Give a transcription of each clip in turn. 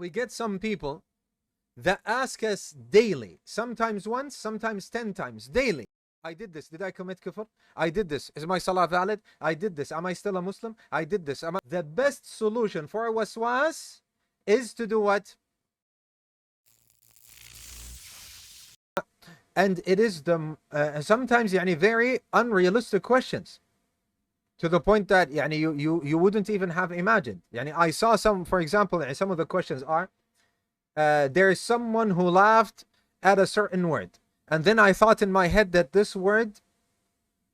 we get some people that ask us daily, sometimes once, sometimes 10 times, daily. I did this. Did I commit kufr? I did this. Is my salah valid? I did this. Am I still a Muslim? I did this. The best solution for a waswas is to do what? And it is the sometimes very unrealistic questions, to the point that you wouldn't even have imagined. I saw some, for example, some of the questions are, there is someone who laughed at a certain word, and then I thought in my head that this word,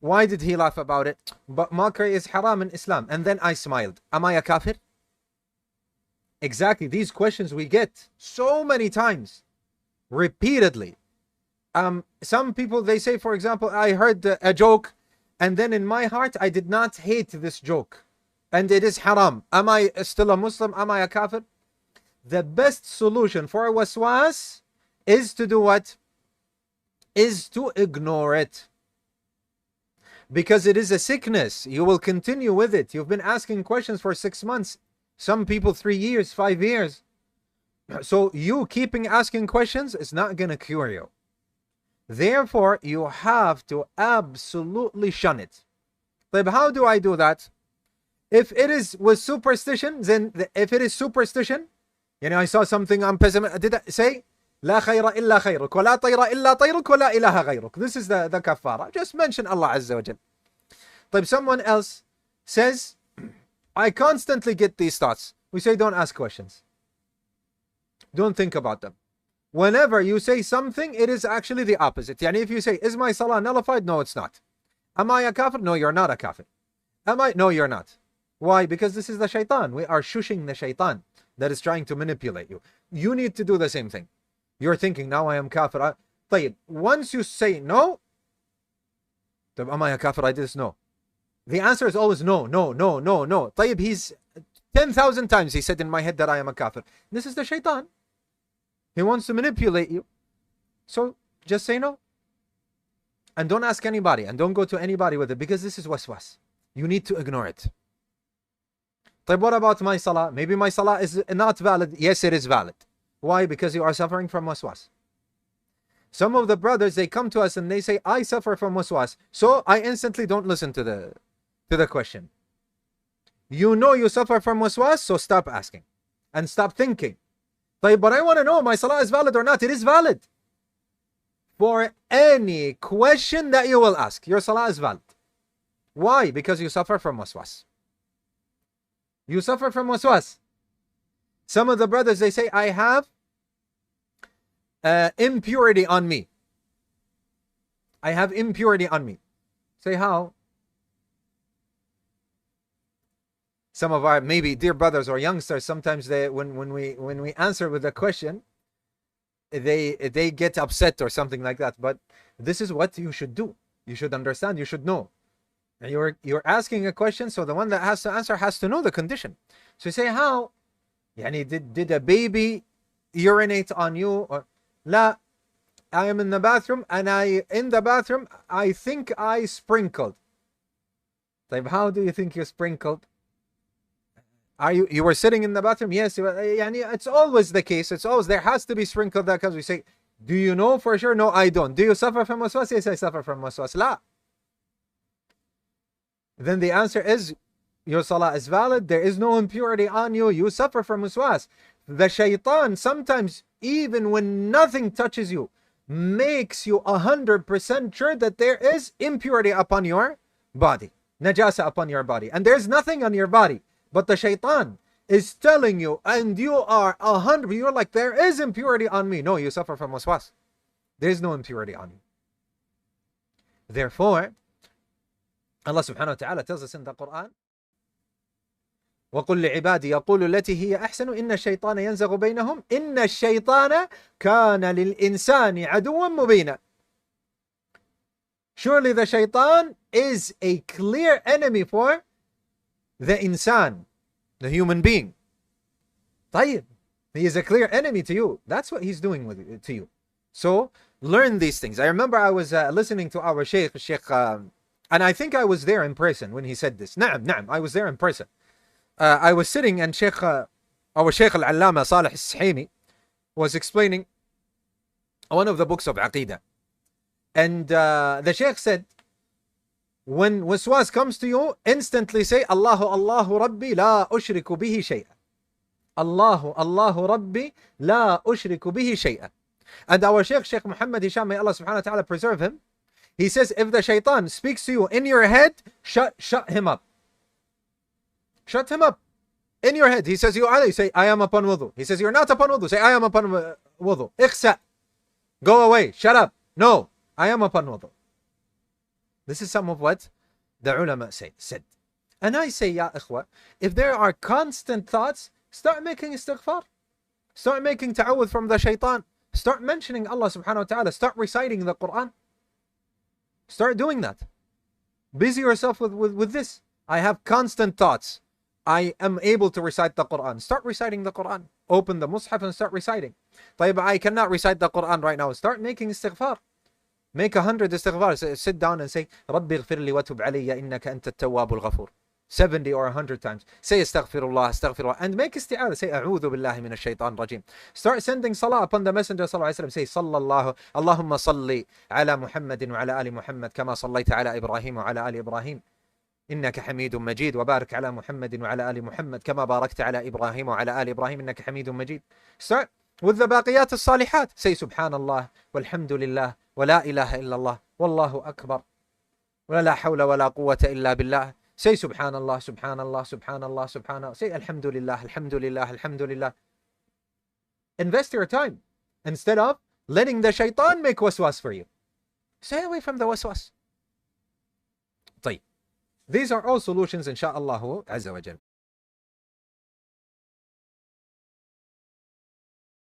why did he laugh about it? But mockery is haram in Islam. And then I smiled. Am I a kafir? Exactly. These questions we get so many times, repeatedly. Some people, they say, for example, I heard a joke, and then in my heart, I did not hate this joke, and it is haram. Am I still a Muslim? Am I a kafir? The best solution for a waswas is to do what? Is to ignore it. Because it is a sickness. You will continue with it. You've been asking questions for 6 months. Some people 3 years, 5 years. So you keeping asking questions is not going to cure you. Therefore, you have to absolutely shun it. But how do I do that? If it is with superstition, then if it is superstition, I saw something, I'm pessimistic. Did I say, لا خير إلا خيرك ولا طير إلا طيرك ولا إله غيرك. This is the kafara. Just mention Allah Azza wa Jal. But someone else says, I constantly get these thoughts. We say, don't ask questions. Don't think about them. Whenever you say something, it is actually the opposite. If you say, is my salah nullified? No, it's not. Am I a kafir? No, you're not a kafir. Am I? No, you're not. Why? Because this is the shaytan. We are shushing the shaytan that is trying to manipulate you. You need to do the same thing. You're thinking, now I am kafir. Once you say no, am I a kafir? I did this? No. The answer is always no, no, no, no, no. He's 10,000 times he said in my head that I am a kafir. This is the shaitan. He wants to manipulate you. So just say no. And don't ask anybody, and don't go to anybody with it, because this is waswas. You need to ignore it. What about my salah? Maybe my salah is not valid. Yes, it is valid. Why? Because you are suffering from waswas. Some of the brothers, they come to us and they say, I suffer from waswas, so I instantly don't listen to the question. You know you suffer from waswas, so stop asking and stop thinking. But I want to know, my salah is valid or not. It is valid. For any question that you will ask, your salah is valid. Why? Because you suffer from waswas. You suffer from waswas. Some of the brothers, they say, I have impurity on me. I have impurity on me. Say, how? Some of our maybe dear brothers or youngsters, sometimes they when we answer with a question, they get upset or something like that. But this is what you should do. You should understand. You should know. And you're asking a question, so the one that has to answer has to know the condition. So you say, how? Did a baby urinate on you? Or la, I am in the bathroom, and I think I sprinkled. How do you think you sprinkled? You were sitting in the bathroom? Yes. It's always the case. It's always, there has to be sprinkled, because we say, do you know for sure? No, I don't. Do you suffer from waswas? Yes, I suffer from waswas. La. Then the answer is, your salah is valid. There is no impurity on you. You suffer from waswas. The shaytan, sometimes, even when nothing touches you, makes you 100% sure that there is impurity upon your body. Najasa upon your body. And there's nothing on your body. But the shaitan is telling you, and you are 100%, you're like, there is impurity on me. No, you suffer from waswas. There is no impurity on you. Therefore, Allah subhanahu wa ta'ala tells us in the Quran, وَقُلْ لِعِبَادِ يَقُولُ الَّتِي هِيَ أَحْسَنُ إِنَّ الشَّيْطَانَ يَنزَغُ بَيْنَهُمْ إِنَّ الشَّيْطَانَ كَانَ لِلْإِنسَانِ عَدُوًّا مُبِينًا. Surely the shaitan is a clear enemy for the insan, the human being. طيب, he is a clear enemy to you. That's what he's doing to you. So learn these things. I remember I was listening to our Sheikh, and I think I was there in person when he said this. Naam, I was there in person. I was sitting, and Sheikh our Shaykh Al-Allama Salih Al-Suhaimi was explaining one of the books of Aqidah. And the Shaykh said, when waswas comes to you, instantly say, Allahu Allahu Rabbi la ushriku bihi shay'a. Allahu Allahu Rabbi la ushriku bihi shay'a. And our Sheikh Muhammad Hisham, may Allah subhanahu wa ta'ala preserve him, he says, if the shaitan speaks to you in your head, shut him up. Shut him up. In your head. He says, you say, I am upon wudu. He says, you're not upon wudu. Say, I am upon wudu. Ikhsa. Go away. Shut up. No, I am upon wudu. This is some of what the ulama said. And I say, ya ikhwa, if there are constant thoughts, start making istighfar. Start making ta'awudh from the shaitan. Start mentioning Allah subhanahu wa ta'ala. Start reciting the Quran. Start doing that. Busy yourself with this. I have constant thoughts. I am able to recite the Quran. Start reciting the Quran. Open the Mus'haf and start reciting. I cannot recite the Quran right now. Start making istighfar. Make 100 istighfar. Sit down and say, Rabbi ghfir li wa tub alayya innaka anta at-tawwabul ghafur. 70 or 100 times. Say astaghfirullah, astaghfirullah. And make isti'adah. Say a'udhu billahi minash shaytan rajim. Start sending salah upon the Messenger sallallahu alayhi wa sallam. Say sallallahu, Allahumma salli ala Muhammadin wa ala ali Muhammad kama sallaita ala Ibrahim wa ala ali Ibrahim. إنك حميد مجيد وبارك على محمد وعلى آل محمد كما باركت على إبراهيم وعلى آل إبراهيم إنك حميد مجيد. Start with the باقيات الصالحات. Say سبحان الله والحمد لله ولا إله إلا الله والله أكبر ولا حول ولا قوة إلا بالله. Say سبحان الله سبحان الله سبحان الله سبحان الله. Say الحمد لله الحمد لله الحمد لله. Invest your time instead of letting the shaitan make waswas for you. Stay away from the waswas. طيب. These are all solutions, insha'Allah azza wa jal.